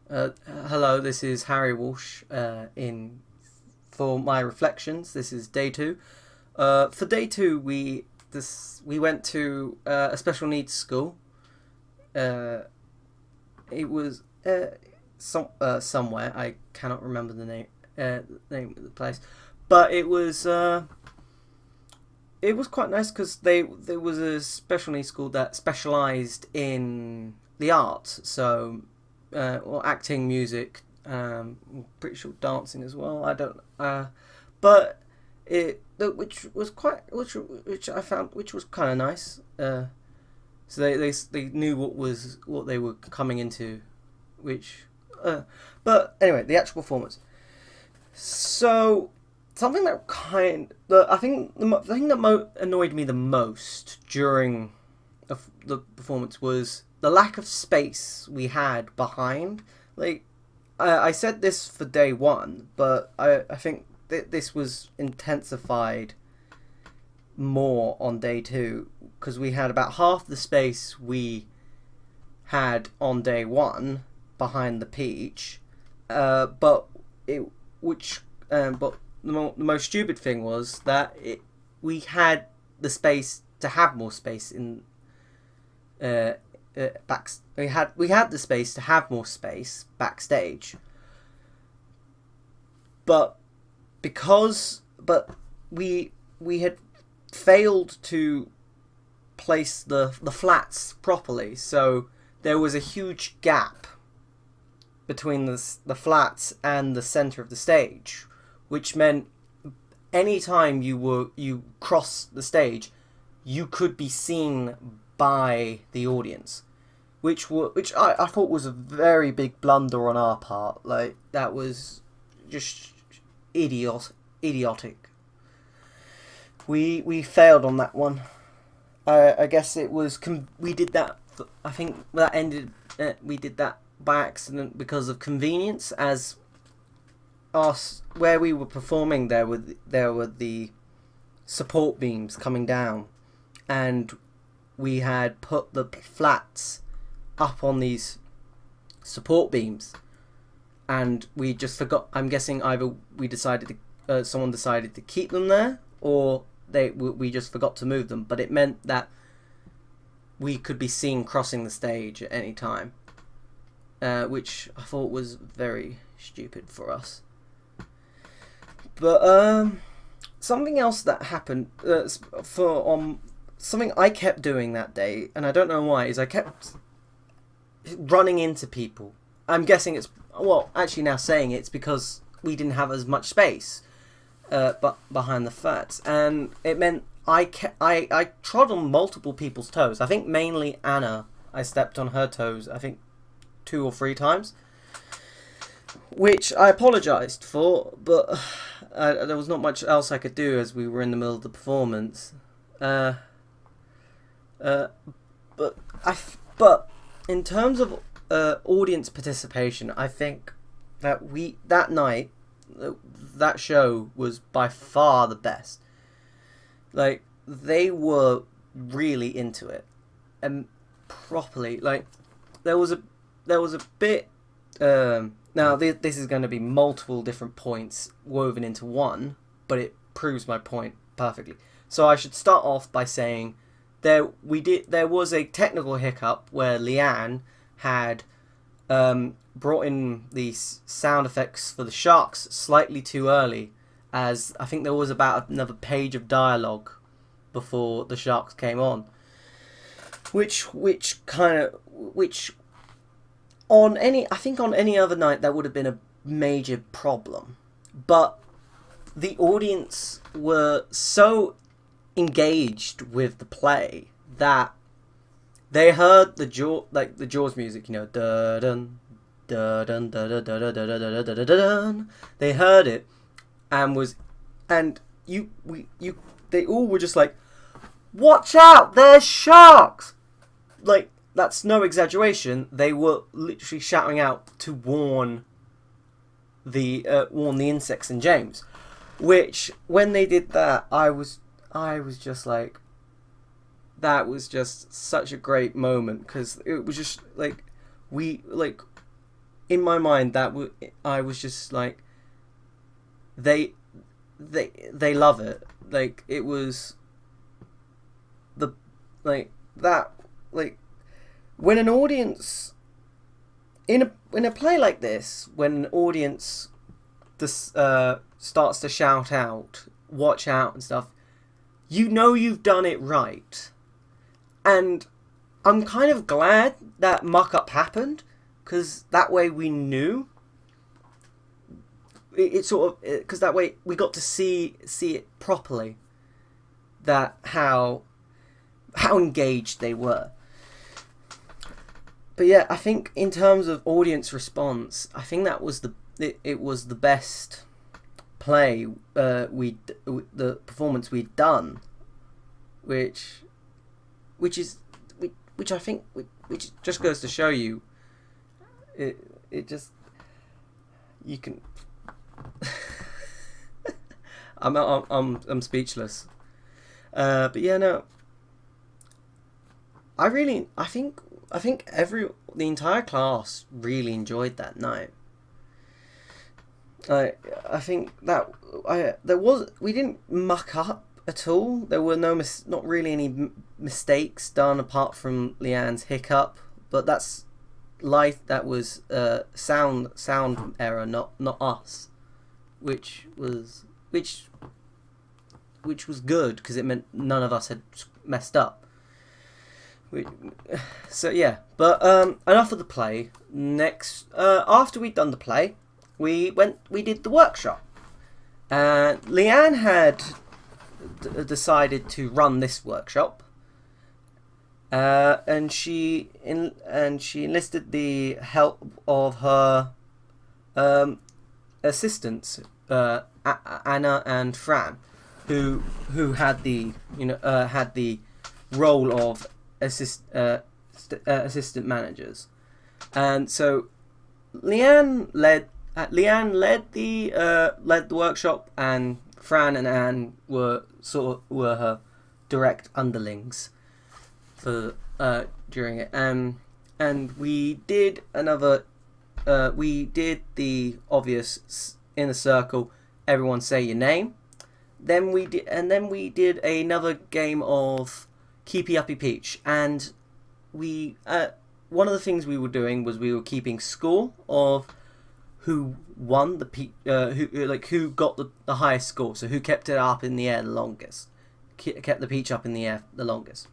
Hello, this is Harry Walsh. In For my reflections, this is day two. For day two, we went to a special needs school. Uh, it was somewhere I cannot remember the name of the place, but it was quite nice because there was a special needs school that specialised in the arts. So or acting, music, I'm pretty sure dancing as well. I don't, but which I found which was kind of nice. So they knew what they were coming into, which, but anyway, the actual performance. So something I think the thing that annoyed me the most during the performance was the lack of space we had behind. Like, I said this for day one, but I think this was intensified more on day two because we had about half the space we had on day one behind the peach, but it which but the most stupid thing was that we had the space to have more space in we had the space to have more space backstage, but we had failed to place the flats properly, so there was a huge gap between the flats and the center of the stage, which meant anytime you cross the stage, you could be seen by the audience, which I thought was a very big blunder on our part. Like, that was just idiotic. We failed on that one. I guess it was we did that. I think that ended. We did that by accident because of convenience, as us where we were performing there were the support beams coming down, and we had put the flats up on these support beams, and we just forgot. I'm guessing either someone decided to keep them there, or we just forgot to move them. But it meant that we could be seen crossing the stage at any time, which I thought was very stupid for us. But something else that happened something I kept doing that day, and I don't know why, is I kept running into people. I'm guessing actually now saying it's because we didn't have as much space, but behind the flats, and it meant I trod on multiple people's toes. I think mainly Anna. I stepped on her toes, I think 2 or 3 times, which I apologised for, but there was not much else I could do as we were in the middle of the performance. But in terms of audience participation, I think that that night, that show was by far the best. Like, they were really into it, and properly. Like, there was a bit. Now this is going to be multiple different points woven into one, but it proves my point perfectly. So I should start off by saying there was a technical hiccup where Leanne had brought in the sound effects for the sharks slightly too early, as I think there was about another page of dialogue before the sharks came on, which on any other night that would have been a major problem, but the audience were so engaged with the play that they heard the Jaws music, da dun da dun da da da da da da da da da. They heard it, and they all were just like, "Watch out! There's sharks!" Like, that's no exaggeration. They were literally shouting out to warn the insects and James. Which, when they did that, I was just like, that was just such a great moment, because it was just like in my mind I was just like, they love it. Like, it was the like that like when an audience in a play like this, when an audience starts to shout out, watch out and stuff, you know you've done it right. And I'm kind of glad that muck up happened, because that way we knew it sort of, because that way we got to see it properly, that how engaged they were. But yeah, I think in terms of audience response, I think that was it was the best play the performance we'd done, which I think which just goes to show you it just, you can I'm speechless. But yeah, no, I think the entire class really enjoyed that night. I think that we didn't muck up at all. There were not really any mistakes done apart from Leanne's hiccup, but that's life. That was sound error, not us, which was good, because it meant none of us had messed up. So yeah, but enough of the play. Next, after we'd done the play, we did the workshop. Leanne had decided to run this workshop, and she enlisted the help of her assistants, Anna and Fran, who had the role of assistant managers. And so Leanne led the workshop, and Fran and Anne were her direct underlings for during it. And we did the obvious in a circle, everyone say your name. Then we did another game of Keepy Uppy Peach, and we one of the things we were doing was we were keeping score of who won who got the highest score, so who kept it up in the air the longest, kept the peach up in the air the longest.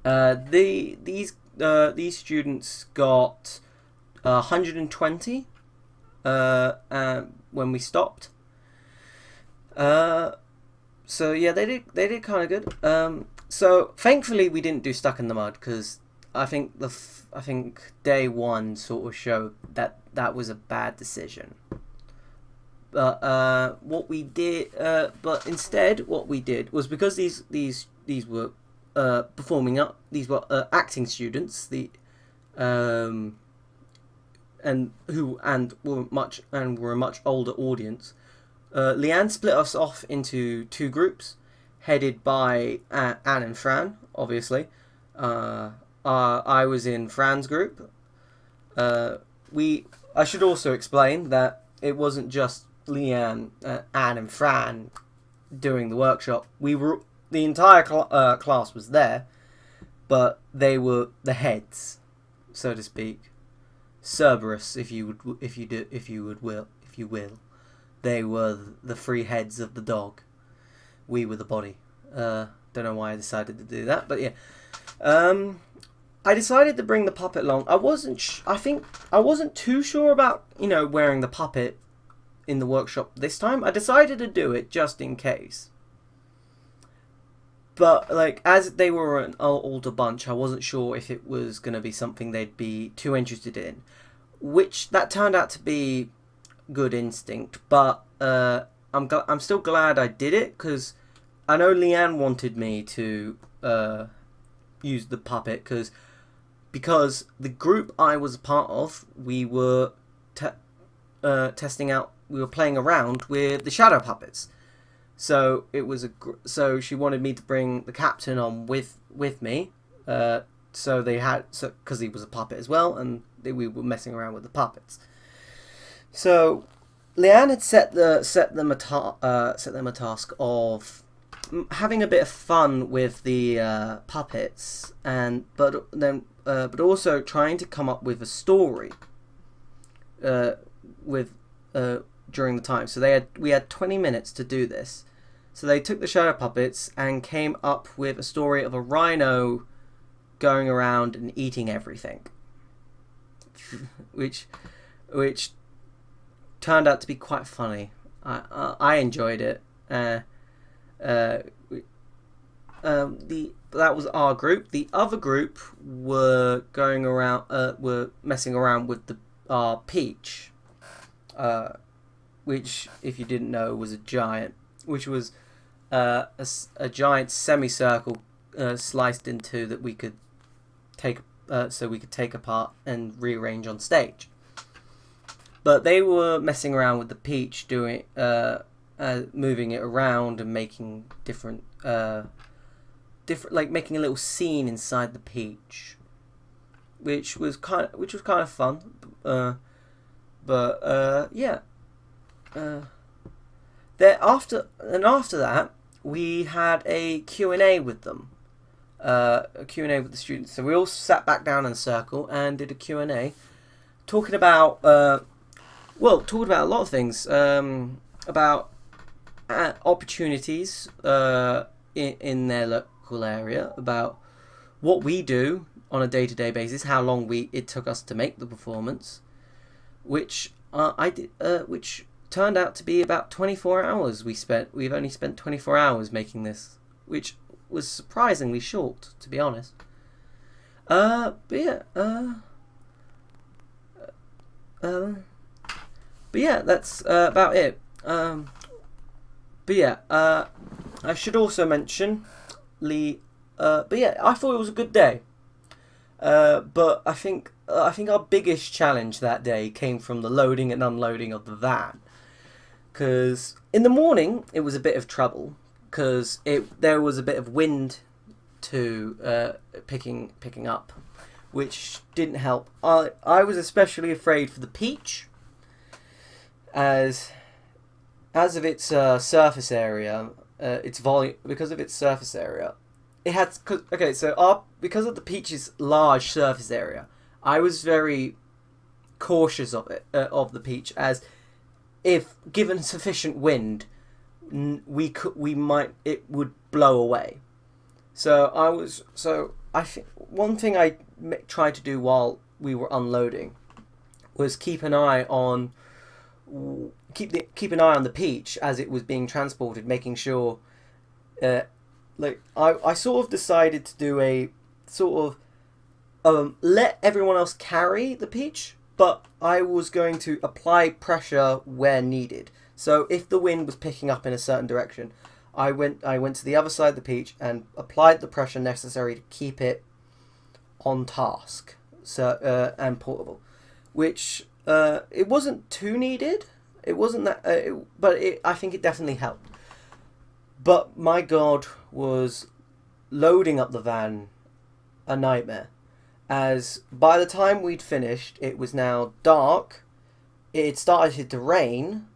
These students got 120 when we stopped. So yeah, they did kind of good. So thankfully we didn't do Stuck in the Mud, because I think day one sort of showed that was a bad decision. But what we did, but instead what we did was, because these were performing up, these were acting students, were a much older audience. Leanne split us off into two groups, headed by Anne and Fran, obviously. I was in Fran's group. I should also explain that it wasn't just Leanne, Anne and Fran doing the workshop. The entire class was there, but they were the heads, so to speak. Cerberus, if you will. They were the three heads of the dog. We were the body. Don't know why I decided to do that, but yeah. I decided to bring the puppet along. I wasn't too sure about wearing the puppet in the workshop this time. I decided to do it just in case. But as they were an older bunch, I wasn't sure if it was going to be something they'd be too interested in. Which that turned out to be good instinct, but I'm still glad I did it, because I know Leanne wanted me to use the puppet, because the group I was a part of, we were testing out, we were playing around with the shadow puppets. So it was so she wanted me to bring the captain on with me, so they had, so because he was a puppet as well, and we were messing around with the puppets. So Leanne had set them a task of having a bit of fun with the puppets, but also trying to come up with a story during the time. So we had 20 minutes to do this. So they took the shadow puppets and came up with a story of a rhino going around and eating everything, which turned out to be quite funny. I enjoyed it. That was our group. The other group were messing around with our Peach, which, if you didn't know, was a giant, which was a giant semicircle sliced into that we could take apart and rearrange on stage. But they were messing around with the Peach, doing moving it around and making different like making a little scene inside the Peach, which was kind of fun. After that, we had a Q&A with them, a Q&A with the students. So we all sat back down in a circle and did a Q&A, talking about a lot of things, about opportunities in their local area, about what we do on a day-to-day basis, how long it took us to make the performance, which turned out to be about 24 hours we've only spent 24 hours making this, which was surprisingly short, to be honest. But yeah, that's about it. I should also mention, I thought it was a good day. But I think our biggest challenge that day came from the loading and unloading of the van. Because in the morning it was a bit of trouble, because there was a bit of wind to picking up, which didn't help. I was especially afraid for the Peach, as of its surface area, its volume, because of its surface area. Because of the Peach's large surface area, I was very cautious of the Peach, as if given sufficient wind, it would blow away. So I think one thing I tried to do while we were unloading was keep an eye on the Peach as it was being transported, making sure. I sort of decided to do a sort of let everyone else carry the Peach, but I was going to apply pressure where needed. So if the wind was picking up in a certain direction, I went to the other side of the Peach and applied the pressure necessary to keep it on task, and portable, which it wasn't too needed. It wasn't that, I think it definitely helped. But my God, was loading up the van a nightmare, as by the time we'd finished, it was now dark. It had started to rain,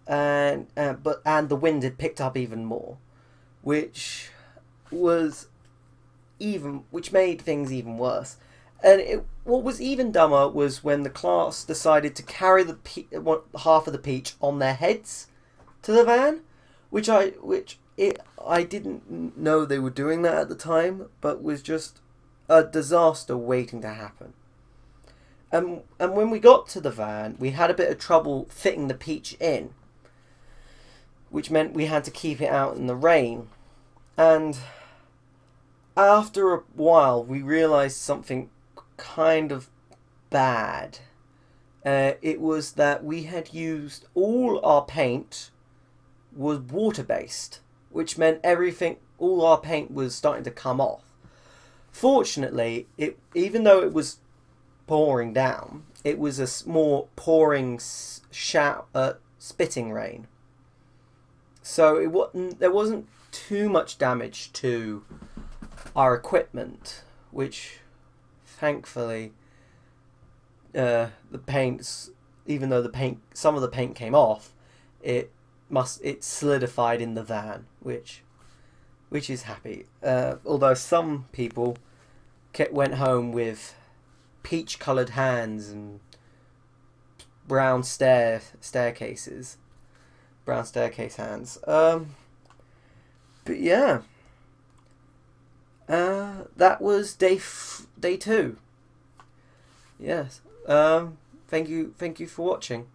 and the wind had picked up even more, which made things even worse. And what was even dumber was when the class decided to carry half of the Peach on their heads to the van, which I didn't know they were doing that at the time, but was just a disaster waiting to happen. And when we got to the van, we had a bit of trouble fitting the Peach in, which meant we had to keep it out in the rain. And after a while, we realised something kind of bad. It was that we had used all our paint was water-based, which meant all our paint was starting to come off. Fortunately, even though it was pouring down, it was a more pouring spitting rain. So there wasn't too much damage to our equipment, which thankfully the paints, even though some of the paint came off, it solidified in the van, which is happy. Although some people went home with peach coloured hands and brown staircase hands. But yeah, that was day 2. Yes. Thank you for watching.